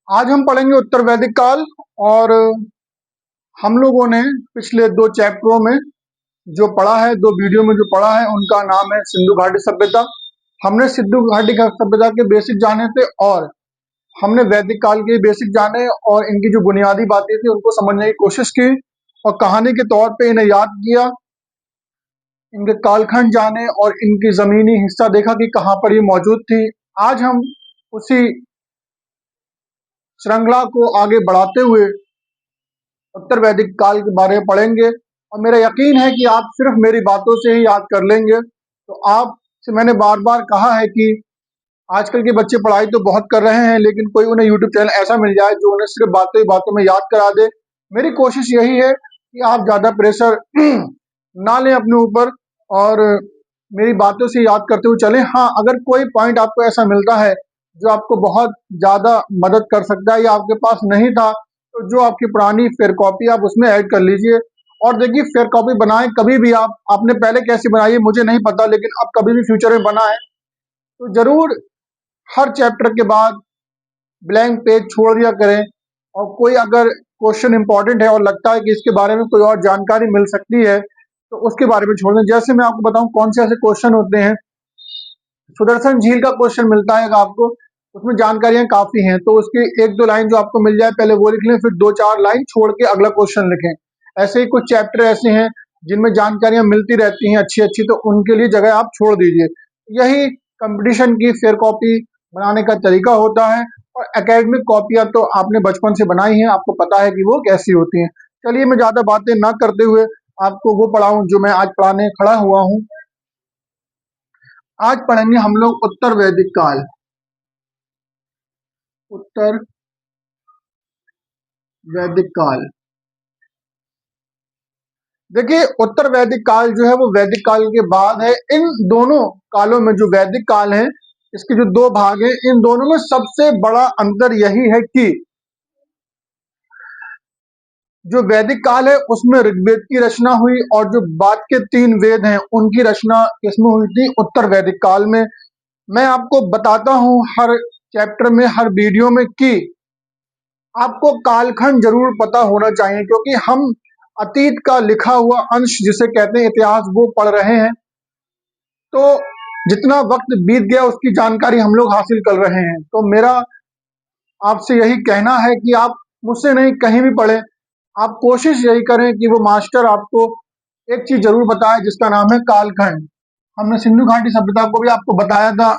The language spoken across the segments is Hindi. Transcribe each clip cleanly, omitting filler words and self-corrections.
आज हम पढ़ेंगे उत्तर वैदिक काल। और हम लोगों ने पिछले 2 चैप्टरों में जो पढ़ा है, 2 वीडियो में जो पढ़ा है, उनका नाम है सिंधु घाटी सभ्यता। हमने सिंधु घाटी सभ्यता के बेसिक जाने थे और हमने वैदिक काल के बेसिक जाने और इनकी जो बुनियादी बातें थी उनको समझने की कोशिश की और कहानी के तौर पे इन्हें याद किया, इनके कालखंड जाने और इनकी जमीनी हिस्सा देखा कि कहाँ पर ये मौजूद थी। आज हम उसी श्रृंखला को आगे बढ़ाते हुए उत्तर वैदिक काल के बारे में पढ़ेंगे और मेरा यकीन है कि आप सिर्फ मेरी बातों से ही याद कर लेंगे। तो आपसे मैंने बार बार कहा है कि आजकल के बच्चे पढ़ाई तो बहुत कर रहे हैं, लेकिन कोई उन्हें यूट्यूब चैनल ऐसा मिल जाए जो उन्हें सिर्फ बातों ही बातों में याद करा दे। मेरी कोशिश यही है कि आप ज़्यादा प्रेशर ना लें अपने ऊपर और मेरी बातों से याद करते हुए चलें। हाँ, अगर कोई पॉइंट आपको ऐसा मिलता है जो आपको बहुत ज़्यादा मदद कर सकता है या आपके पास नहीं था, तो जो आपकी पुरानी फेयर कॉपी आप उसमें ऐड कर लीजिए। और देखिए, फेयर कॉपी बनाएं कभी भी आपने पहले कैसी बनाई है मुझे नहीं पता, लेकिन अब कभी भी फ्यूचर में बनाएं तो जरूर हर चैप्टर के बाद ब्लैंक पेज छोड़ दिया करें। और कोई अगर क्वेश्चन इंपॉर्टेंट है और लगता है कि इसके बारे में कोई और जानकारी मिल सकती है तो उसके बारे में छोड़ दें। जैसे मैं आपको बताऊं कौन से ऐसे क्वेश्चन होते हैं। सुदर्शन झील का क्वेश्चन मिलता है आपको, उसमें जानकारियां काफी हैं, तो उसकी 1-2 लाइन जो आपको मिल जाए पहले वो लिख लें, फिर 2-4 लाइन छोड़ के अगला क्वेश्चन लिखें। ऐसे ही कुछ चैप्टर ऐसे हैं जिनमें जानकारियां मिलती रहती हैं अच्छी अच्छी, तो उनके लिए जगह आप छोड़ दीजिए। यही कंपटीशन की फेयर कॉपी बनाने का तरीका होता है। और एकेडमिक कॉपियां तो आपने बचपन से बनाई हैं, आपको पता है कि वो कैसी होती हैं। चलिए, मैं ज्यादा बातें ना करते हुए आपको वो पढ़ाऊं जो मैं आज पढ़ाने खड़ा हुआ हूं। आज पढ़ेंगे हम लोग उत्तर वैदिक काल। उत्तर वैदिक काल। देखिए, उत्तर वैदिक काल जो है वो वैदिक काल के बाद है। इन दोनों कालों में जो वैदिक काल है, इसके जो 2 भाग हैं, इन दोनों में सबसे बड़ा अंतर यही है कि जो वैदिक काल है उसमें ऋग्वेद की रचना हुई और जो बाद के 3 वेद हैं उनकी रचना इसमें हुई थी उत्तर वैदिक काल में। मैं आपको बताता हूं हर चैप्टर में, हर वीडियो में कि आपको कालखंड जरूर पता होना चाहिए, क्योंकि हम अतीत का लिखा हुआ अंश जिसे कहते हैं इतिहास वो पढ़ रहे हैं। तो जितना वक्त बीत गया उसकी जानकारी हम लोग हासिल कर रहे हैं। तो मेरा आपसे यही कहना है कि आप मुझसे नहीं कहीं भी पढ़ें, आप कोशिश यही करें कि वो मास्टर आपको एक चीज जरूर बताए जिसका नाम है कालखंड। हमने सिंधु घाटी सभ्यता को भी आपको बताया था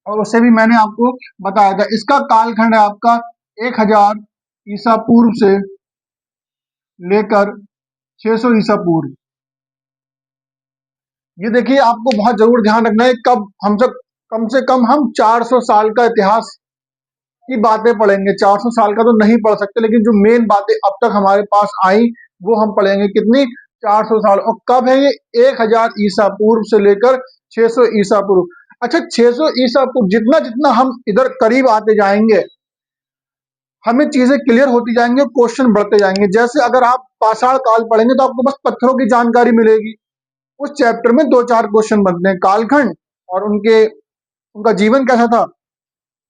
और उसे भी मैंने आपको बताया था। इसका कालखंड है आपका 1000 ईसा पूर्व से लेकर 600 ईसा पूर्व। ये देखिए, आपको बहुत जरूर ध्यान रखना है। कम से कम हम 400 साल का इतिहास की बातें पढ़ेंगे। 400 साल का तो नहीं पढ़ सकते, लेकिन जो मेन बातें अब तक हमारे पास आई वो हम पढ़ेंगे। कितनी? 400 साल। और कब है ये? 1000 ईसा पूर्व से लेकर 600 ईसा पूर्व। अच्छा, 600 ईसा पूर्व जितना जितना हम इधर करीब आते जाएंगे हमें चीजें क्लियर होती जाएंगी, क्वेश्चन बढ़ते जाएंगे। जैसे अगर आप पाषाण काल पढ़ेंगे तो आपको बस पत्थरों की जानकारी मिलेगी। उस चैप्टर में 2-4 क्वेश्चन बनते हैं, कालखंड और उनका जीवन कैसा था,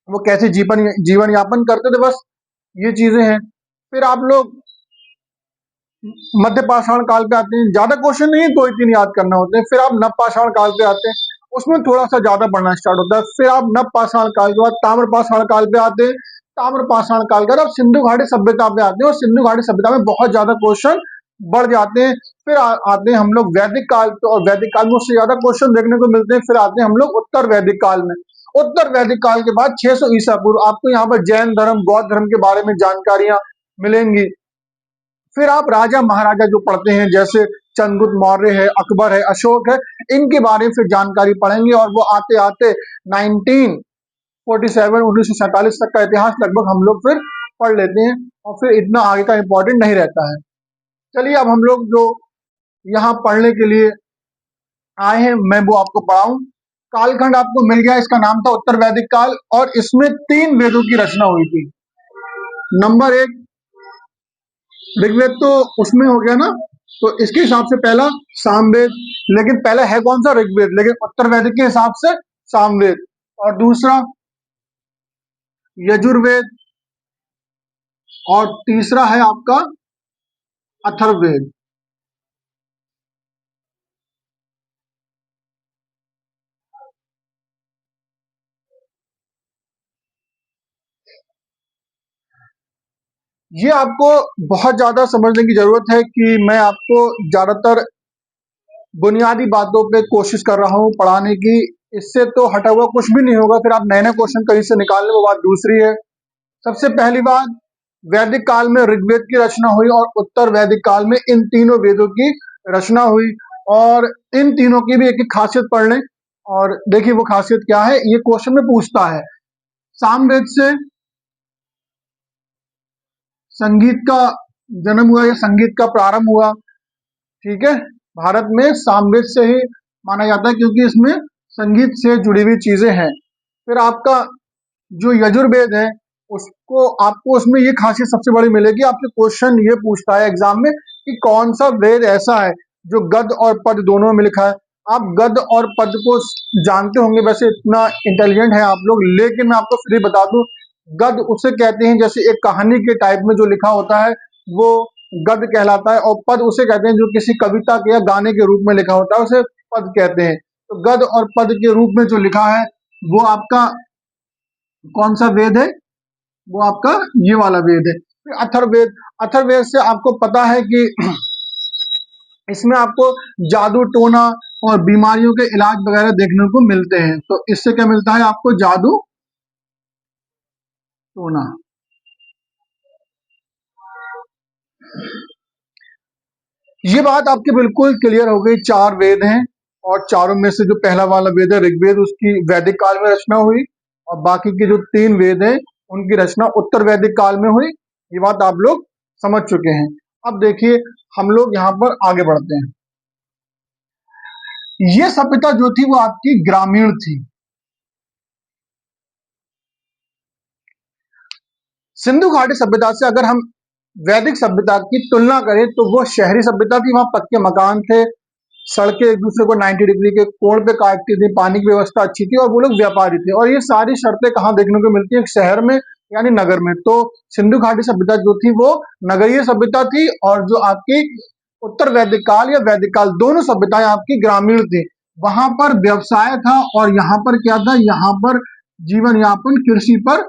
वो कैसे जीवन यापन करते थे, बस ये चीजें हैं। फिर आप लोग मध्य पाषाण काल पे आते हैं, ज्यादा क्वेश्चन नहीं है, 2 ही 3 याद करना होते हैं। फिर आप नव पाषाण काल पे आते हैं, उसमें थोड़ा सा ज्यादा पढ़ना स्टार्ट होता है। फिर आप नव पाषाण काल के बाद ताम्र पाषाण काल पे आते हैं, ताम्र पाषाण काल के बाद आप सिंधु घाटी सभ्यता पे आते हैं और सिंधु घाटी सभ्यता में बहुत ज्यादा क्वेश्चन बढ़ जाते हैं। फिर आते हैं हम लोग वैदिक काल पे और वैदिक काल में उससे ज्यादा क्वेश्चन देखने को मिलते हैं। फिर आते हैं हम लोग उत्तर वैदिक काल में। उत्तर वैदिक काल के बाद 600 ईसा पूर्व आपको यहाँ पर जैन धर्म, बौद्ध धर्म के बारे में जानकारियां मिलेंगी। फिर आप राजा महाराजा जो पढ़ते हैं, जैसे चंद्रगुप्त मौर्य है, अकबर है, अशोक है, इनके बारे में फिर जानकारी पढ़ेंगे। और वो आते आते 1947 तक का इतिहास लगभग हम लोग फिर पढ़ लेते हैं और फिर इतना आगे का इंपॉर्टेंट नहीं रहता है। चलिए, अब हम लोग जो यहाँ पढ़ने के लिए आए हैं मैं वो आपको पढ़ाऊं। कालखंड आपको मिल गया, इसका नाम था उत्तर वैदिक काल और इसमें 3 वेदों की रचना हुई थी। नंबर 1 ऋग्वेद तो उसमें हो गया ना, तो इसके हिसाब से पहला सामवेद, लेकिन पहला है कौन सा? ऋग्वेद, लेकिन उत्तर वैदिक के हिसाब से सामवेद। और दूसरा यजुर्वेद, और तीसरा है आपका अथर्ववेद। ये आपको बहुत ज्यादा समझने की जरूरत है कि मैं आपको ज्यादातर बुनियादी बातों पे कोशिश कर रहा हूँ पढ़ाने की। इससे तो हटा हुआ कुछ भी नहीं होगा, फिर आप नए नए क्वेश्चन कहीं से निकालने, वो बात दूसरी है। सबसे पहली बात, वैदिक काल में ऋग्वेद की रचना हुई और उत्तर वैदिक काल में इन तीनों वेदों की रचना हुई। और इन तीनों की भी एक एक खासियत पढ़ लें और देखिए वो खासियत क्या है, ये क्वेश्चन में पूछता है। सामवेद से संगीत का जन्म हुआ या संगीत का प्रारंभ हुआ, ठीक है। भारत में सामवेद से ही माना जाता है क्योंकि इसमें संगीत से जुड़ी हुई चीजें हैं। फिर आपका जो यजुर्वेद है, उसको आपको उसमें ये खासियत सबसे बड़ी मिलेगी, आपसे क्वेश्चन ये पूछता है एग्जाम में कि कौन सा वेद ऐसा है जो गद्य और पद्य दोनों में लिखा है। आप गद्य और पद्य को जानते होंगे, वैसे इतना इंटेलिजेंट है आप लोग, लेकिन मैं आपको फिर बता दूं, गद्य उसे कहते हैं जैसे एक कहानी के टाइप में जो लिखा होता है वो गद्य कहलाता है, और पद उसे कहते हैं जो किसी कविता के या गाने के रूप में लिखा होता है, उसे पद कहते हैं। तो गद्य और पद के रूप में जो लिखा है वो आपका कौन सा वेद है, वो आपका ये वाला वेद है। फिर अथर्ववेद, अथर्ववेद से आपको पता है कि इसमें आपको जादू टोना और बीमारियों के इलाज वगैरह देखने को मिलते हैं। तो इससे क्या मिलता है आपको, जादू टोना। ये बात आपकी बिल्कुल क्लियर हो गई, चार वेद हैं और चारों में से जो पहला वाला वेद है ऋग्वेद, उसकी वैदिक काल में रचना हुई और बाकी के जो तीन वेद हैं उनकी रचना उत्तर वैदिक काल में हुई। ये बात आप लोग समझ चुके हैं। अब देखिए हम लोग यहाँ पर आगे बढ़ते हैं। ये सभ्यता जो थी वो आपकी ग्रामीण थी। सिंधु घाटी सभ्यता से अगर हम वैदिक सभ्यता की तुलना करें तो वो शहरी सभ्यता थी, वहां पक्के मकान थे, सड़कें एक दूसरे को 90 डिग्री के कोण पे काटती थी, पानी की व्यवस्था अच्छी थी और वो लोग व्यापारी थे। और ये सारी शर्तें कहाँ देखने को मिलती है, एक शहर में यानी नगर में। तो सिंधु घाटी सभ्यता जो थी वो नगरीय सभ्यता थी और जो आपकी उत्तर वैदिक काल या वैदिक काल, दोनों सभ्यताएं आपकी ग्रामीण थी। वहां पर व्यवसाय था और यहाँ पर क्या था, यहाँ पर जीवन यापन कृषि पर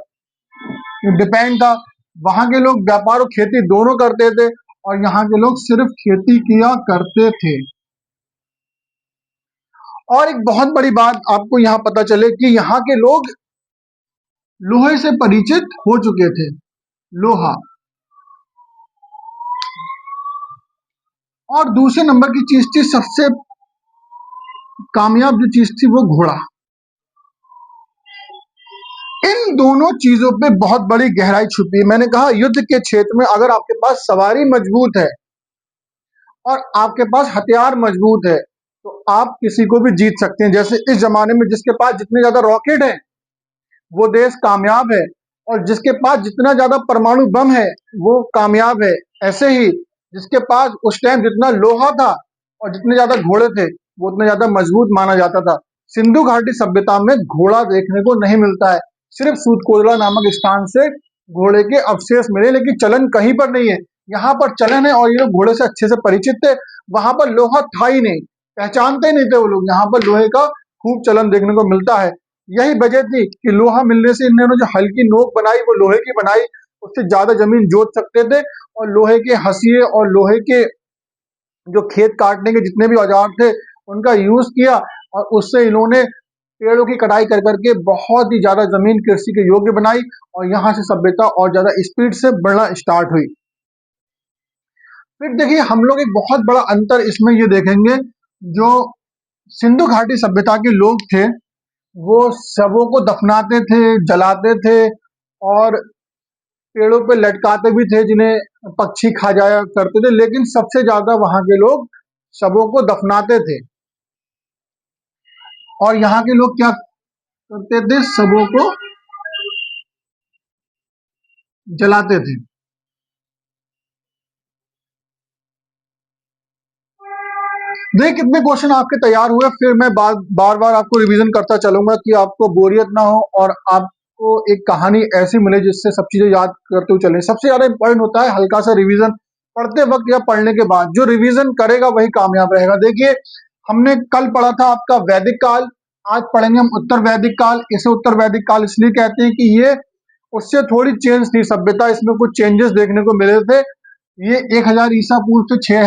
डिपेंड था। वहां के लोग व्यापार और खेती दोनों करते थे और यहाँ के लोग सिर्फ खेती किया करते थे। और एक बहुत बड़ी बात आपको यहाँ पता चले कि यहाँ के लोग लोहे से परिचित हो चुके थे। लोहा। और दूसरे नंबर की चीज थी, सबसे कामयाब जो चीज थी वो घोड़ा। इन दोनों चीजों पे बहुत बड़ी गहराई छुपी है। मैंने कहा युद्ध के क्षेत्र में अगर आपके पास सवारी मजबूत है और आपके पास हथियार मजबूत है तो आप किसी को भी जीत सकते हैं। जैसे इस जमाने में जिसके पास जितने ज्यादा रॉकेट है वो देश कामयाब है, और जिसके पास जितना ज्यादा परमाणु बम है वो कामयाब है। ऐसे ही जिसके पास उस टाइम जितना लोहा था और जितने ज्यादा घोड़े थे वो उतना ज्यादा मजबूत माना जाता था। सिंधु घाटी सभ्यता में घोड़ा देखने को नहीं मिलता है, सिर्फ सूतकोटला नामक स्थान से घोड़े के अवशेष मिले, लेकिन चलन कहीं पर नहीं है। यहाँ पर चलन है और ये लोग घोड़े से अच्छे से परिचित थे। वहां पर लोहा था ही नहीं, पहचानते ही नहीं थे वो लोग। यहाँ पर लोहे का खूब चलन देखने को मिलता है। यही वजह थी कि लोहा मिलने से इन्होंने जो हल्की नोक बनाई वो लोहे की बनाई, उससे ज्यादा जमीन जोत सकते थे। और लोहे के हंसिए और लोहे के जो खेत काटने के जितने भी औजार थे उनका यूज किया और उससे इन्होंने पेड़ों की कटाई कर करके बहुत ही ज्यादा जमीन कृषि के योग्य बनाई और यहाँ से सभ्यता और ज्यादा स्पीड से बढ़ना स्टार्ट हुई। फिर देखिए हम लोग एक बहुत बड़ा अंतर इसमें ये देखेंगे, जो सिंधु घाटी सभ्यता के लोग थे वो शवों को दफनाते थे, जलाते थे और पेड़ों पे लटकाते भी थे जिन्हें पक्षी खा जाया करते थे, लेकिन सबसे ज्यादा वहां के लोग शवों को दफनाते थे। और यहाँ के लोग क्या करते थे, शवों को जलाते थे। देखिए कितने क्वेश्चन आपके तैयार हुए, फिर मैं बार बार आपको रिवीजन करता चलूंगा कि आपको बोरियत ना हो और आप आपको एक कहानी ऐसी मिले जिससे सब चीजें याद करते हुए चले। सबसे ज्यादा इंपॉर्टेंट होता है हल्का सा रिवीजन पढ़ते वक्त या पढ़ने के बाद। जो रिवीजन करेगा वही कामयाब रहेगा। देखिए, हमने कल पढ़ा था आपका वैदिक काल, आज पढ़ेंगे हम उत्तर वैदिक काल। इसे उत्तर वैदिक काल इसलिए कहते हैं कि ये उससे थोड़ी चेंज थी सभ्यता, इसमें कुछ चेंजेस देखने को मिले थे। ये 1000 ईसा पूर्व से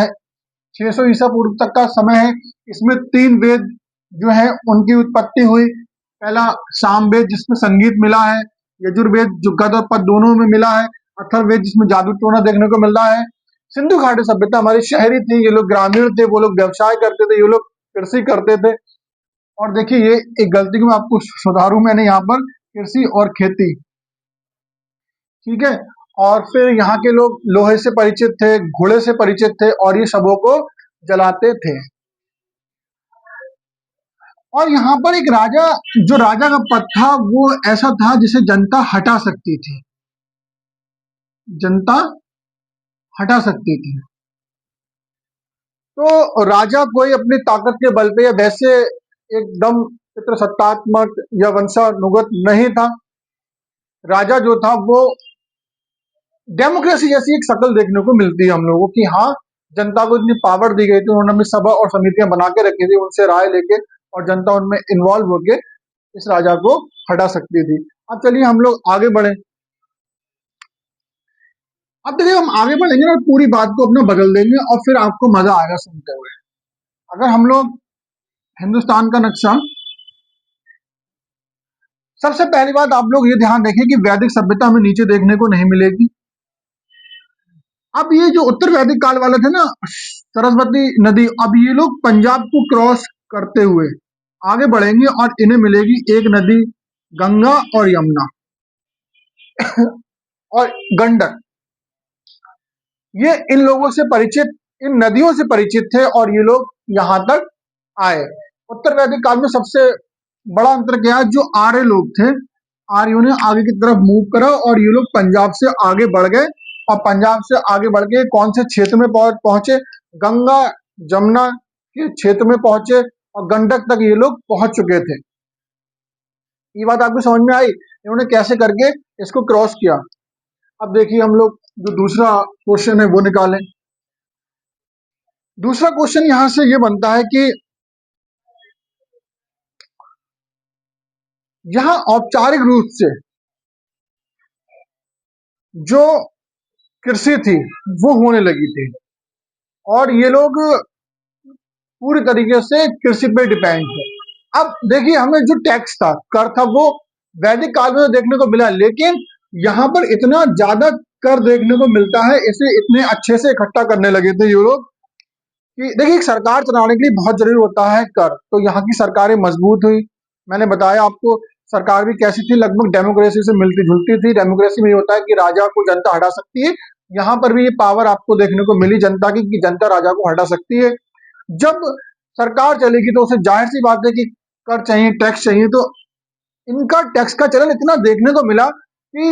600 ईसा पूर्व तक का समय है। इसमें 3 वेद जो है उनकी उत्पत्ति हुई। पहला सामवेद जिसमें संगीत मिला है, यजुर्वेद जो गद और पद दोनों में मिला है, अथर्ववेद जिसमें जादू टोना देखने को मिल रहा है। सिंधु घाटी सभ्यता हमारी शहरी थी, ये लोग ग्रामीण थे, वो लोग व्यवसाय करते थे, ये लोग कृषि करते थे। और देखिए, ये एक गलती को मैं आपको सुधारू मैंने यहाँ पर, कृषि और खेती, ठीक है। और फिर यहाँ के लोग लोहे से परिचित थे, घोड़े से परिचित थे, और ये शवों को जलाते थे। और यहाँ पर एक राजा, जो राजा का पद था वो ऐसा था जिसे जनता हटा सकती थी, जनता हटा सकती थी। तो राजा कोई अपनी ताकत के बल पे या वैसे एकदम पितृसत्तात्मक या वंशानुगत नहीं था। राजा जो था वो डेमोक्रेसी जैसी एक शक्ल देखने को मिलती है हम लोगों की। हाँ, जनता को इतनी पावर दी गई थी, उन्होंने अपनी सभा और समितियां बना के रखी थी, उनसे राय लेके, और जनता उनमें इन्वॉल्व होके इस राजा को हटा सकती थी। अब चलिए हम लोग आगे बढ़े। अब देखिए, हम आगे बढ़ेंगे ना, पूरी बात को अपना बदल देंगे और फिर आपको मजा आएगा सुनते हुए। अगर हम लोग हिंदुस्तान का नक्शा, सबसे पहली बात आप लोग ये ध्यान रखें कि वैदिक सभ्यता हमें नीचे देखने को नहीं मिलेगी। अब ये जो उत्तर वैदिक काल वाले थे ना, सरस्वती नदी, अब ये लोग पंजाब को क्रॉस करते हुए आगे बढ़ेंगे और इन्हें मिलेगी एक नदी, गंगा और यमुना और गंडक। ये इन लोगों से परिचित, इन नदियों से परिचित थे और ये लोग यहां तक आए। उत्तर वैदिक काल में सबसे बड़ा अंतर क्या है, जो आर्य लोग थे, आर्यों ने आगे की तरफ मूव करा और ये लोग पंजाब से आगे बढ़ गए। और पंजाब से आगे बढ़ के कौन से क्षेत्र में पहुंचे, गंगा जमुना के क्षेत्र में पहुंचे और गंडक तक ये लोग पहुंच चुके थे। ये बात आपको समझ में आई, इन्होंने कैसे करके इसको क्रॉस किया। अब देखिए, हम लोग जो दूसरा क्वेश्चन है वो निकालें। दूसरा क्वेश्चन यहां से ये बनता है कि यहां औपचारिक रूप से जो कृषि थी वो होने लगी थी और ये लोग पूरी तरीके से कृषि पे डिपेंड थे। अब देखिए, हमें जो टैक्स था, कर था, वो वैदिक काल में तो देखने को मिला, लेकिन यहाँ पर इतना ज्यादा कर देखने को मिलता है, इसे इतने अच्छे से इकट्ठा करने लगे थे ये लोग कि देखिए, एक सरकार चलाने के लिए बहुत जरूरी होता है कर। तो यहाँ की सरकारें मजबूत हुई। मैंने बताया आपको सरकार भी कैसी थी, लगभग डेमोक्रेसी से मिलती जुलती थी। डेमोक्रेसी में ये होता है कि राजा को जनता हटा सकती है, यहाँ पर भी ये पावर आपको देखने को मिली जनता की कि जनता राजा को हटा सकती है। जब सरकार चलेगी तो उसे जाहिर सी बात है कि कर चाहिए, टैक्स चाहिए। तो इनका टैक्स का चलन इतना देखने को मिला कि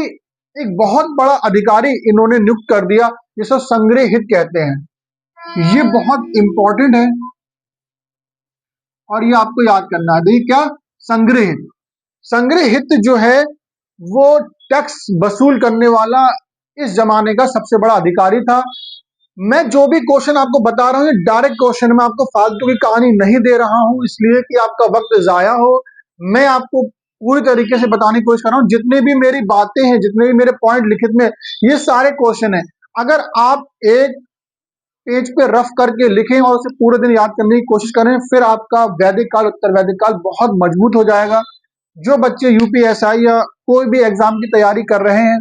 एक बहुत बड़ा अधिकारी इन्होंने नियुक्त कर दिया, जिसे संग्रह हित कहते हैं। ये बहुत इंपॉर्टेंट है और ये आपको याद करना है। देखिए क्या, संग्रह हित, संग्रह हित जो है वो टैक्स वसूल करने वाला इस जमाने का सबसे बड़ा अधिकारी था। मैं जो भी क्वेश्चन आपको बता रहा हूँ, डायरेक्ट क्वेश्चन, मैं आपको फालतू की कहानी नहीं दे रहा हूं इसलिए कि आपका वक्त जाया हो। मैं आपको पूरी तरीके से बताने की कोशिश कर रहा हूं। जितने भी मेरी बातें हैं, जितने भी मेरे पॉइंट लिखित में, ये सारे क्वेश्चन हैं। अगर आप एक पेज पे रफ करके लिखें और उसे पूरे दिन याद करने की कोशिश करें, फिर आपका वैदिक काल, उत्तर वैदिक काल बहुत मजबूत हो जाएगा। जो बच्चे यूपीएसआई या कोई भी एग्जाम की तैयारी कर रहे हैं,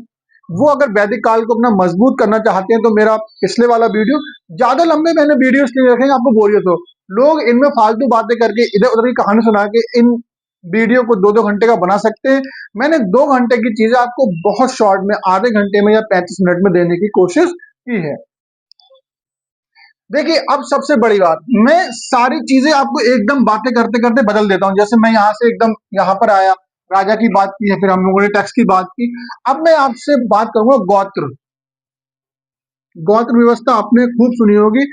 वो अगर वैदिक काल को अपना मजबूत करना चाहते हैं तो मेरा पिछले वाला वीडियो, ज्यादा लंबे मैंने वीडियो इसलिए रखेंगे आपको बोरियत हो। लोग इनमें फालतू बातें करके इधर उधर की कहानी सुना के इन वीडियो को 2-2 घंटे का बना सकते हैं। मैंने 2 घंटे की चीजें आपको बहुत शॉर्ट में, आधे घंटे में या 35 मिनट में देने की कोशिश की है। देखिए, अब सबसे बड़ी बात, मैं सारी चीजें आपको एकदम बातें करते करते बदल देता हूं। जैसे मैं यहां से एकदम यहां पर आया, राजा की बात की है, फिर हम लोगों ने टैक्स की बात की। अब मैं आपसे बात करूंगा गोत्र। गोत्र व्यवस्था आपने खूब सुनी होगी।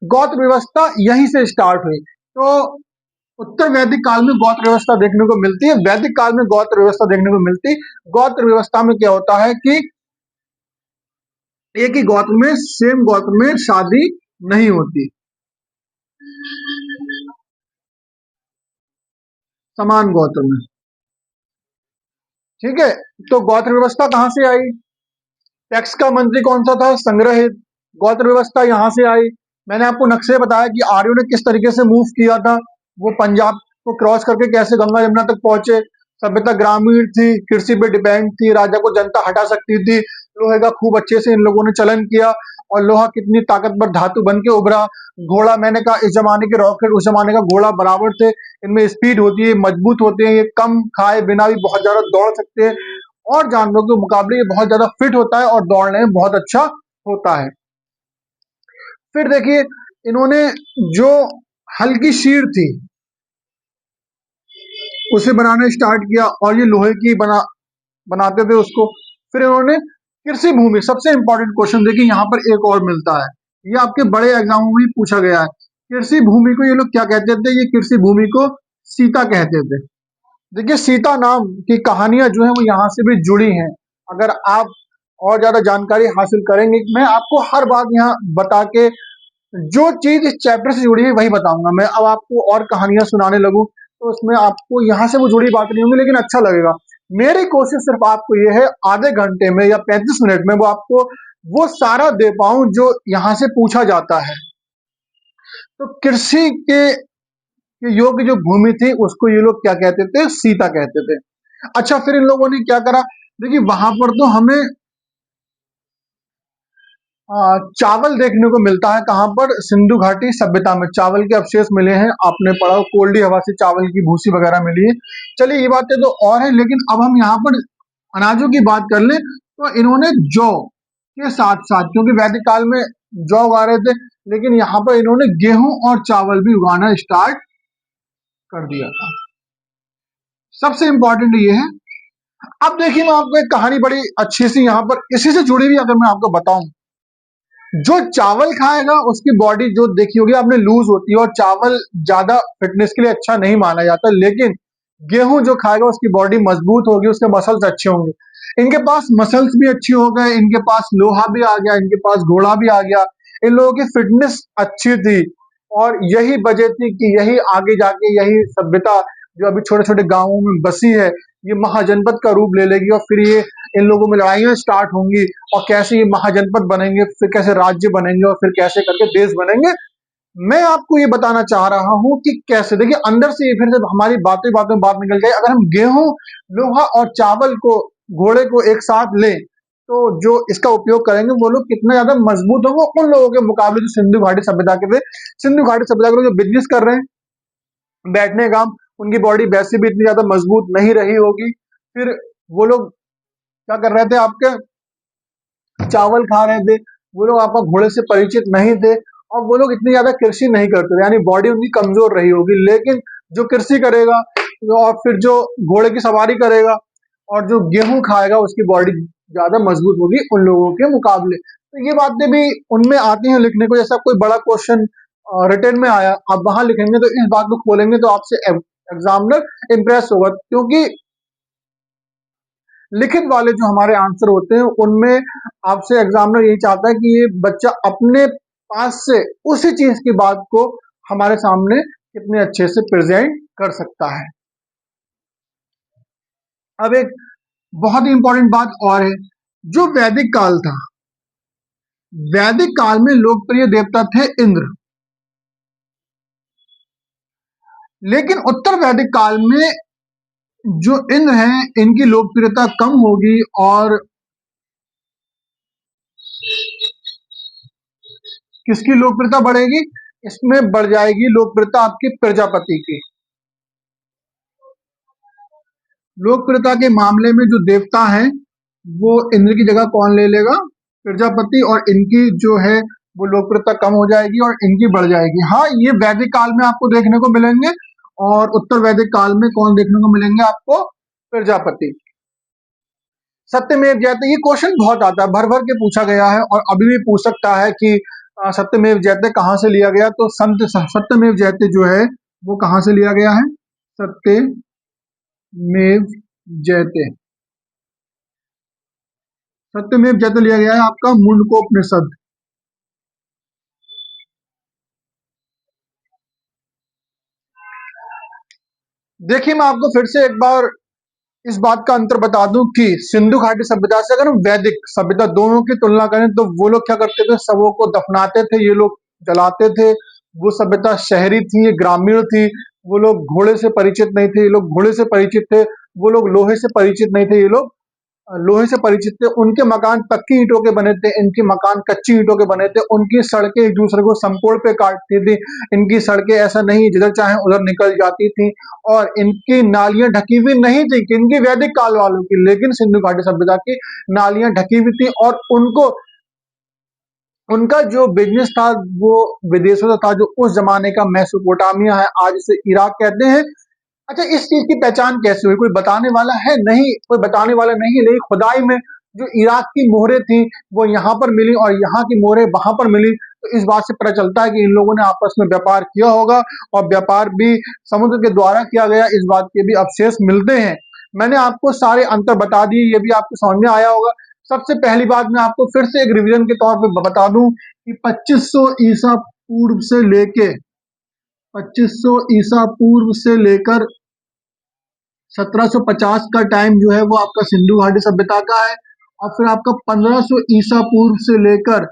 गोत्र व्यवस्था यहीं से स्टार्ट हुई। तो उत्तर वैदिक काल में गौत्र व्यवस्था देखने को मिलती है, वैदिक काल में गौत्र व्यवस्था देखने को मिलती। गौत्र व्यवस्था में क्या होता है कि एक ही गोत्र में, सेम गोत्र में शादी नहीं होती, समान गोत्र में। ठीक है, तो गोत्र व्यवस्था कहां से आई? टैक्स का मंत्री कौन सा था? संग्रहित। गोत्र व्यवस्था यहां से आई। मैंने आपको नक्शे बताया कि आर्यों ने किस तरीके से मूव किया था, वो पंजाब को क्रॉस करके कैसे गंगा यमुना तक पहुंचे। सभ्यता ग्रामीण थी, कृषि पे डिपेंड थी, राजा को जनता हटा सकती थी। लोहे का खूब अच्छे से इन लोगों ने चलन किया, और लोहा कितनी ताकतवर धातु बन के उभरा। घोड़ा, मैंने कहा इस जमाने के रॉकेट उस जमाने का घोड़ा बराबर थे। इनमें स्पीड होती है, मजबूत होते हैं, ये कम खाए बिना भी बहुत ज्यादा दौड़ सकते हैं, और जानवरों के मुकाबले ये बहुत ज्यादा फिट होता है और दौड़ने में बहुत अच्छा होता है। फिर देखिए, इन्होंने जो हल्की शीर थी उसे बनाना स्टार्ट किया, और ये लोहे की बनाते थे उसको। फिर इन्होंने कृषि भूमि, सबसे इंपॉर्टेंट क्वेश्चन देखिए यहाँ पर एक और मिलता है, ये आपके बड़े एग्जामों में भी पूछा गया है। कृषि भूमि को ये लोग क्या कहते थे? ये कृषि भूमि को सीता कहते थे। देखिए, सीता नाम की कहानियां जो है वो यहाँ से भी जुड़ी हैं। अगर आप और ज्यादा जानकारी हासिल करेंगे, मैं आपको हर बात यहाँ बता के, जो चीज इस चैप्टर से जुड़ी है वही बताऊंगा। मैं अब आपको और कहानियां सुनाने लगूं तो उसमें आपको यहाँ से वो जुड़ी बात नहीं होंगी, लेकिन अच्छा लगेगा। मेरी कोशिश सिर्फ आपको ये है, आधे घंटे में या 35 मिनट में वो आपको वो सारा दे पाऊं जो यहाँ से पूछा जाता है। तो कृषि के योग्य जो भूमि थी उसको ये लोग क्या कहते थे? सीता कहते थे। अच्छा, फिर इन लोगों ने क्या करा? देखिए, वहां पर तो हमें चावल देखने को मिलता है। कहां पर? सिंधु घाटी सभ्यता में चावल के अवशेष मिले हैं। आपने पढ़ा, कोल्डी हवा से चावल की भूसी वगैरह मिली है। चलिए, ये बातें तो और है, लेकिन अब हम यहाँ पर अनाजों की बात कर लें तो इन्होंने जौ के साथ साथ, क्योंकि वैदिक काल में जौ उगा रहे थे, लेकिन यहाँ पर इन्होंने गेहूं और चावल भी उगाना स्टार्ट कर दिया था। सबसे इंपॉर्टेंट ये है। अब देखिए, मैं आपको एक कहानी बड़ी अच्छी सी यहाँ पर इसी से जुड़ी हुई अगर मैं आपको बताऊं, जो चावल खाएगा उसकी बॉडी जो देखी होगी आपने लूज होती है, और चावल ज्यादा फिटनेस के लिए अच्छा नहीं माना जाता, लेकिन गेहूं जो खाएगा उसकी बॉडी मजबूत होगी, उसके मसल्स अच्छे होंगे। इनके पास मसल्स भी अच्छे हो गए, इनके पास लोहा भी आ गया, इनके पास घोड़ा भी आ गया, इन लोगों की फिटनेस अच्छी थी। और यही वजह थी कि यही आगे जाके यही सभ्यता जो अभी छोटे छोटे गांवों में बसी है, ये महाजनपद का रूप ले लेगी, और फिर ये इन लोगों में लड़ाइयां स्टार्ट होंगी, और कैसे ये महाजनपद बनेंगे, फिर कैसे राज्य बनेंगे, और फिर कैसे करके देश बनेंगे। मैं आपको ये बताना चाह रहा हूं कि कैसे। देखिए, अंदर से ये फिर से हमारी बातों बातों में बात निकल जाए। अगर हम गेहूं, लोहा और चावल को, घोड़े को एक साथ लें, तो जो इसका उपयोग करेंगे वो लोग कितना ज्यादा मजबूत होंगे उन लोगों के मुकाबले जो सिंधु घाटी सभ्यता के थे। सिंधु घाटी सभ्यता के लोग जो बिजनेस कर रहे हैं, बैठने का, उनकी बॉडी वैसे भी इतनी ज्यादा मजबूत नहीं रही होगी। फिर वो लोग क्या कर रहे थे? आपके चावल खा रहे थे, वो लोग आपका घोड़े से परिचित नहीं थे, और वो लोग इतनी ज्यादा कृषि नहीं करते थे, यानी बॉडी उनकी कमजोर रही होगी। लेकिन जो कृषि करेगा, और फिर जो घोड़े की सवारी करेगा, और जो गेहूं खाएगा, उसकी बॉडी ज्यादा मजबूत होगी उन लोगों के मुकाबले। तो ये बातें भी उनमें आती हैं लिखने को। जैसा कोई बड़ा क्वेश्चन रिटर्न में आया, आप वहां लिखेंगे तो इस बात को खोलेंगे तो आपसे एग्जामिनर इम्प्रेस होगा, क्योंकि लिखित वाले जो हमारे आंसर होते हैं उनमें आपसे एग्जामिनर यही चाहता है कि ये बच्चा अपने पास से उसी चीज की बात को हमारे सामने कितने अच्छे से प्रेजेंट कर सकता है। अब एक बहुत ही इंपॉर्टेंट बात और है, जो वैदिक काल था, वैदिक काल में लोकप्रिय देवता थे इंद्र, लेकिन उत्तर वैदिक काल में जो इंद्र हैं इनकी लोकप्रियता कम होगी, और किसकी लोकप्रियता बढ़ेगी? इसमें बढ़ जाएगी लोकप्रियता आपकी प्रजापति की। लोकप्रियता के मामले में जो देवता हैं वो इंद्र की जगह कौन ले लेगा? प्रजापति। और इनकी जो है वो लोकप्रियता कम हो जाएगी और इनकी बढ़ जाएगी। हाँ, ये वैदिक काल में आपको देखने को मिलेंगे, और उत्तर वैदिक काल में कौन देखने को मिलेंगे आपको? प्रजापति। सत्यमेव जयते, ये क्वेश्चन बहुत आता है, भर भर के पूछा गया है, और अभी भी पूछ सकता है कि सत्यमेव जयते कहाँ से लिया गया। तो संत सत्यमेव जयते जो है वो कहाँ से लिया गया है? सत्यमेव जयते। सत्यमेव जयते लिया गया है आपका मुंडकोपनिषद। देखिए, मैं आपको फिर से एक बार इस बात का अंतर बता दूं कि सिंधु घाटी सभ्यता से अगर हम वैदिक सभ्यता दोनों की तुलना करें तो वो लोग क्या करते थे? शवों को दफनाते थे, ये लोग जलाते थे। वो सभ्यता शहरी थी, ये ग्रामीण थी। वो लोग घोड़े से परिचित नहीं थे, ये लोग घोड़े से परिचित थे। वो लोग लोहे से परिचित नहीं थे, ये लोग लोहे से परिचित थे। उनके मकान पक्की ईंटों के बने थे, इनके मकान कच्ची ईंटों के बने थे। उनकी सड़कें एक दूसरे को समकोण पे काटती थी, इनकी सड़कें ऐसा नहीं जिधर चाहे उधर निकल जाती थी। और इनकी नालियां ढकी हुई नहीं थी, किनकी? वैदिक काल वालों की। लेकिन सिंधु घाटी सभ्यता की नालियां ढकी हुई थी और उनको उनका जो बिजनेस था वो विदेशों से था, जो उस जमाने का मेसोपोटामिया है, आज इसे इराक कहते हैं। अच्छा, इस चीज की पहचान कैसे हुई? कोई बताने वाला है? नहीं, कोई बताने वाला नहीं। लेकिन खुदाई में जो इराक की मोहरें थी वो यहाँ पर मिली और यहाँ की मोहरें वहां पर मिली, तो इस बात से पता चलता है कि इन लोगों ने आपस में व्यापार किया होगा और व्यापार भी समुद्र के द्वारा किया गया, इस बात के भी अवशेष मिलते हैं। मैंने आपको सारे अंतर बता दिए, ये भी आपको समझ में आया होगा। सबसे पहली बात मैं आपको फिर से एक रिवीजन के तौर पे बता दूं कि 2500 ईसा पूर्व से लेके 2500 ईसा पूर्व से लेकर 1750 का टाइम जो है वो आपका सिंधु घाटी सभ्यता का है। और फिर आपका 1500 ईसा पूर्व से लेकर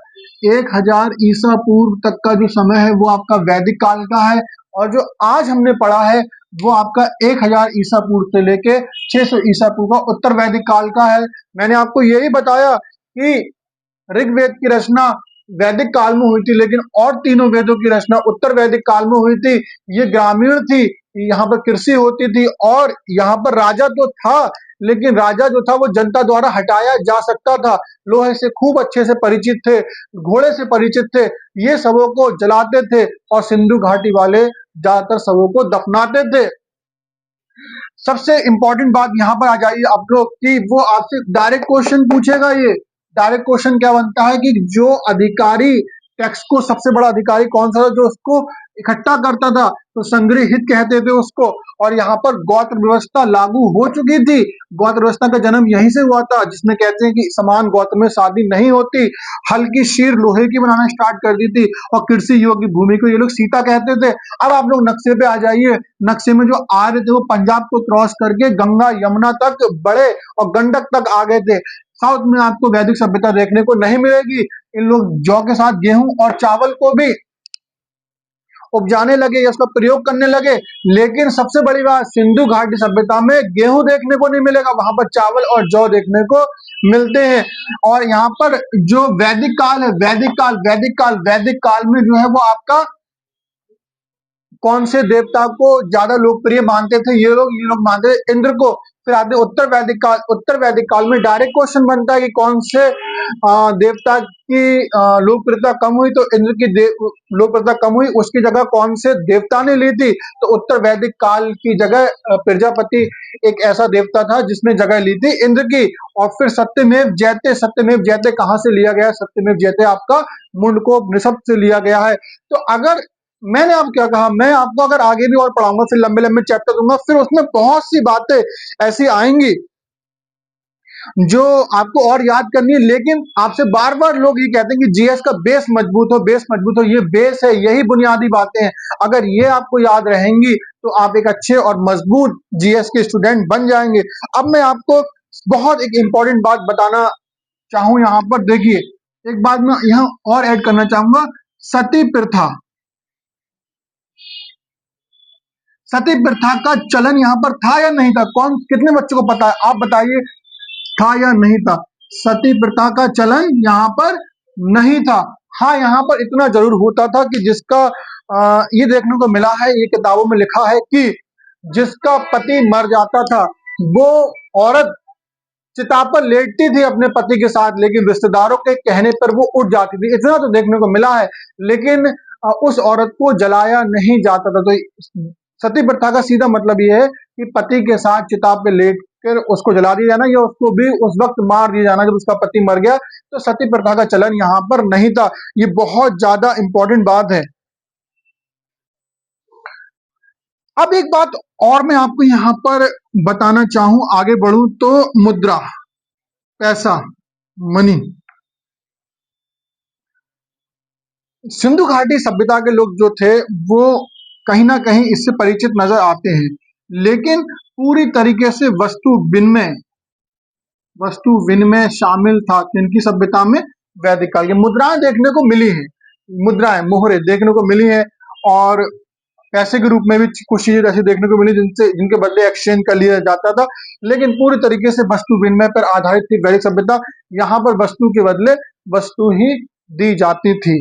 1000 ईसा पूर्व तक का जो समय है वो आपका वैदिक काल का है। और जो आज हमने पढ़ा है वो आपका 1000 ईसा पूर्व से लेके 600 ईसा पूर्व का उत्तर वैदिक काल का है। मैंने आपको यही बताया कि ऋग्वेद की रचना वैदिक काल में हुई थी, लेकिन और तीनों वेदों की रचना उत्तर वैदिक काल में हुई थी। ये ग्रामीण थी, यहाँ पर कृषि होती थी और यहाँ पर राजा तो था, लेकिन राजा जो था वो जनता द्वारा हटाया जा सकता था। लोहे से खूब अच्छे से परिचित थे, घोड़े से परिचित थे, ये सबों को जलाते थे और सिंधु घाटी वाले ज्यादातर सबों को दफनाते थे। सबसे इंपॉर्टेंट बात यहाँ पर आ जाइए आप लोग कि वो आपसे डायरेक्ट क्वेश्चन पूछेगा। ये डायरेक्ट क्वेश्चन क्या बनता है कि जो अधिकारी टैक्स को, सबसे बड़ा अधिकारी कौन सा था जो उसको इकट्ठा करता था? तो संग्रहित कहते थे उसको। और यहाँ पर गौत्र व्यवस्था लागू हो चुकी थी। गौत्र व्यवस्था का जन्म यहीं से हुआ था, जिसमें कहते हैं कि समान गौत्र में शादी नहीं होती। हल्की शीर लोहे की बनाना स्टार्ट कर दी थी और कृषि योग्य भूमि को ये लोग सीता कहते थे। अब आप लोग नक्शे पे आ जाइए। नक्शे में जो आ रहे थे वो पंजाब को क्रॉस करके गंगा यमुना तक बढ़े और गंडक तक आ गए थे। साउथ में आपको वैदिक सभ्यता देखने को नहीं मिलेगी। इन लोग जौ के साथ गेहूं और चावल को भी उपजाने लगे या उसका प्रयोग करने लगे। लेकिन सबसे बड़ी बात, सिंधु घाटी सभ्यता में गेहूं देखने को नहीं मिलेगा, वहां पर चावल और जौ देखने को मिलते हैं। और यहाँ पर जो वैदिक काल है, वैदिक काल में जो है वो आपका कौन से देवता को ज्यादा लोकप्रिय मानते थे? ये लोग मानते थे इंद्र को। फिर आते उत्तर वैदिक काल। उत्तर वैदिक काल में डायरेक्ट क्वेश्चन बनता है कि कौन से देवता की लोकप्रियता कम हुई? तो इंद्र की लोकप्रियता कम हुई, उसकी जगह कौन से देवता ने ली थी? तो उत्तर वैदिक काल की जगह प्रजापति एक ऐसा देवता था जिसने जगह ली थी इंद्र की। और फिर सत्यमेव जयते कहाँ से लिया गया? सत्यमेव जयते आपका मुंडकोपनिषद से लिया गया है। तो अगर मैंने अब क्या कहा, मैं आपको अगर आगे भी और पढ़ाऊंगा, फिर लंबे लंबे चैप्टर दूंगा, फिर उसमें बहुत सी बातें ऐसी आएंगी जो आपको और याद करनी है। लेकिन आपसे बार बार लोग ये कहते हैं कि जीएस का बेस मजबूत हो, बेस मजबूत हो। ये बेस है, यही बुनियादी बातें हैं। अगर ये आपको याद रहेंगी तो आप एक अच्छे और मजबूत जीएस के स्टूडेंट बन जाएंगे। अब मैं आपको बहुत एक इंपॉर्टेंट बात बताना चाहूं। यहाँ पर देखिए, एक बात मैं यहाँ और ऐड करना चाहूंगा। सती प्रथा, सती प्रथा का चलन यहाँ पर था या नहीं था? कौन, कितने बच्चों को पता है? आप बताइए, था या नहीं था? सती प्रथा का चलन यहाँ पर नहीं था। हाँ, यहाँ पर इतना जरूर होता था कि जिसका ये देखने को मिला है, ये किताबों में लिखा है कि जिसका पति मर जाता था वो औरत चिता पर लेटती थी अपने पति के साथ, लेकिन रिश्तेदारों के कहने पर वो उठ जाती थी। इतना तो देखने को मिला है। लेकिन उस औरत को जलाया नहीं जाता था। तो सती प्रथा का सीधा मतलब ये है कि पति के साथ चिता पे लेट कर उसको जला दिया जाना, या उसको भी उस वक्त मार दिया जाना जब उसका पति मर गया। तो सती प्रथा का चलन यहाँ पर नहीं था। ये बहुत ज्यादा इंपॉर्टेंट बात है। अब एक बात और मैं आपको यहाँ पर बताना चाहूं, आगे बढ़ूं तो मुद्रा, पैसा, मनी, सिंधु घाटी सभ्यता के लोग जो थे वो कहीं ना कहीं इससे परिचित नजर आते हैं, लेकिन पूरी तरीके से वस्तु विनिमय शामिल था इनकी सभ्यता में वैदिक काल की। मुद्राएं देखने को मिली हैं, मुद्राएं मोहरे देखने को मिली हैं, और पैसे के रूप में भी कुछ चीजें ऐसी देखने को मिली जिनके बदले एक्सचेंज कर लिया जाता था, लेकिन पूरी तरीके से वस्तु विनिमय पर आधारित थी वैदिक सभ्यता। यहाँ पर वस्तु के बदले वस्तु ही दी जाती थी।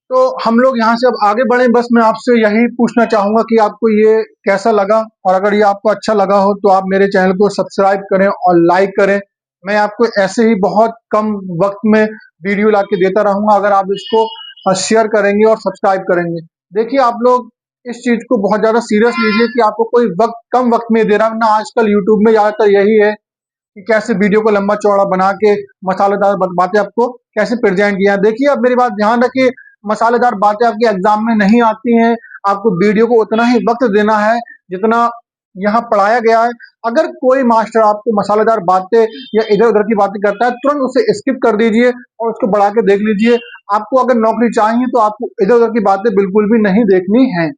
तो हम लोग यहाँ से अब आगे बढ़े। बस मैं आपसे यही पूछना चाहूंगा कि आपको ये कैसा लगा, और अगर ये आपको अच्छा लगा हो तो आप मेरे चैनल को सब्सक्राइब करें और लाइक करें। मैं आपको ऐसे ही बहुत कम वक्त में वीडियो ला के देता रहूंगा, अगर आप इसको शेयर करेंगे और सब्सक्राइब करेंगे। देखिए, आप लोग इस चीज को बहुत ज्यादा सीरियस लीजिए कि आपको कोई कम वक्त में दे रहा है ना। आजकल यूट्यूब में ज्यादातर यही है कि कैसे वीडियो को लंबा चौड़ा बना के मसालेदार बातें आपको कैसे प्रेजेंट किया। देखिए, अब मेरी बात ध्यान रखिए, मसालेदार बातें आपके एग्जाम में नहीं आती हैं। आपको वीडियो को उतना ही वक्त देना है जितना यहाँ पढ़ाया गया है। अगर कोई मास्टर आपको मसालेदार बातें या इधर उधर की बातें करता है, तुरंत उसे स्किप कर दीजिए और उसको बढ़ा के देख लीजिए। आपको अगर नौकरी चाहिए तो आपको इधर उधर की बातें बिल्कुल भी नहीं देखनी है।